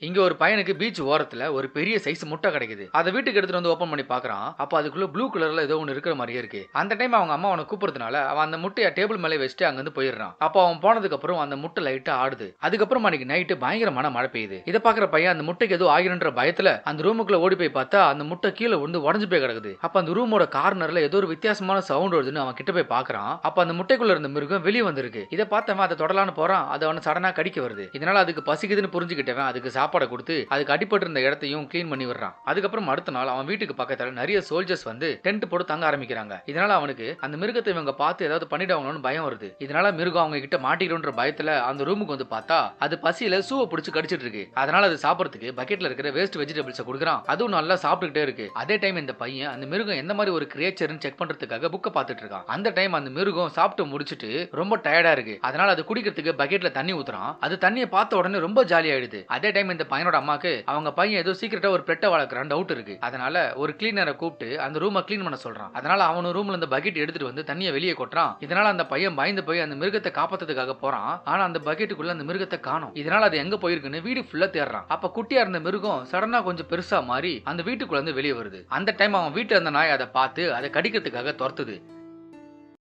இங்க ஒரு பையனுக்கு பீச் ஓரத்துல ஒரு பெரிய சைஸ் முட்டை கிடைக்குது. அத வீட்டுக்கு எடுத்துட்டு வந்து ஓபன் பண்ணி பார்க்கறான். அப்ப அதுக்குள்ள ப்ளூ கலர்ல ஏதோ ஒன்னு இருக்கிற மாதிரியே இருக்கு. அந்த டைம் அவங்க அம்மா அவனை கூப்பிடுறதுனால அவன் அந்த முட்டைய டேபிள் மேல வச்சுட்டு அங்க இருந்து போயிடுறான். அப்ப அவன் போனதுக்கு அப்புறம் அந்த முட்டை லைட்டா ஆடுது. அதுக்கப்புறம் அன்னைக்கு நைட்டு பயங்கரமான மழை பெய்யுது. இத பாக்குற பையன் அந்த முட்டைக்கு ஏதோ ஆகிருன்ற பயத்துல அந்த ரூமுக்குள்ள ஓடி போய் பார்த்தா அந்த முட்டை கீழே விழுந்து உடைஞ்சு போய் கிடக்குது. அப்ப அந்த ரூமோட கார்னர்ல ஏதோ ஒரு வித்தியாசமான சவுண்ட் வருதுன்னு அவன் கிட்ட போய் பார்க்கறான். அப்ப அந்த முட்டைக்குள்ள இருந்த மிருகம் வெளியே வந்திருக்கு. இத பார்த்தவன் அதை தொடலான்னு போறான். அது அவனை சடனா கடிக்க வருது. இதனால அதுக்கு பசிக்குதுன்னு புரிஞ்சுக்கிட்டவன் அதுக்கு சாப்பாடை கொடுத்து அதுக்கு அடிபட்டு இருந்த இடத்தையும் கிளீன் பண்ணி விடுறான். அதுக்கப்புறம் அடுத்த நாள் அவன் வீட்டுக்கு பக்கத்துல நிறைய சோல்ஜர்ஸ் வந்து டென்ட் போட்டு தங்க ஆரம்பிக்கிறாங்க. இதனால அவனுக்கு அந்த மிருகத்தை இவங்க பார்த்து ஏதாவது பண்ணிடுவாங்களோன்னு பயம் வருது. இதனால மிருகம் அவங்க கிட்ட மாட்டிக்கிறோன்ற பயத்துல அந்த ரூமுக்கு வந்து பார்த்தா அது பசியில சூவை பிடிச்சு கடிச்சிட்டு இருக்கு. அதனால அது சாப்பிடறதுக்கு பக்கெட்ல இருக்கிற வேஸ்ட் வெஜிடபிள்ஸ் கொடுக்குறான். அதுவும் நல்லா சாப்பிட்டுக்கிட்டே இருக்கு. அதே டைம் இந்த பையன் அந்த மிருகம் எந்த மாதிரி ஒரு கிரியேச்சர்னு செக் பண்றதுக்காக புக்க பார்த்துட்டு இருக்கான். அந்த டைம் அந்த மிருகம் சாப்பிட்டு முடிச்சிட்டு ரொம்ப டயர்டா இருக்கு. அதனால அது குடிக்கிறதுக்கு பக்கெட்ல தண்ணி ஊத்துறான். அது தண்ணியை பார்த்த உடனே ரொம்ப ஜாலி ஆயிடுது. அதே டைம் இந்த பையனோட அம்மாக்கு அவங்க பையன் ஏதோ சீக்கிரட்டா ஒரு பெட்டை வளர்க்குறான் டவுட் இருக்கு. அதனால ஒரு கிளீனரை கூப்பிட்டு அந்த ரூமை கிளீன் பண்ண சொல்றான். அதனால அவன் ரூம்ல இந்த பக்கெட் எடுத்துட்டு வந்து தண்ணியை வெளியே கொட்டுறான். இதனால அந்த பையன் பயந்து போய் அந்த மிருகத்தை காப்பாத்துறதுக்காக போறான். ஆனா அந்த பக்கெட்டுக்குள்ள அந்த மிருகத்தை காணோம். இதனால அது எங்க போயிருக்குன்னு வீடு ஃபுல்லா தேடுறான். அப்ப குட்டியா இருந்த மிருகம் சடனா கொஞ்சம் பெருசா மாறி அந்த வீட்டுக்குள்ள இருந்து வெளியே வருது. அந்த டைம் அவன் வீட்டுல இருந்த நாய் அதை பார்த்து அதை கடிக்கிறதுக்காக துரத்துது.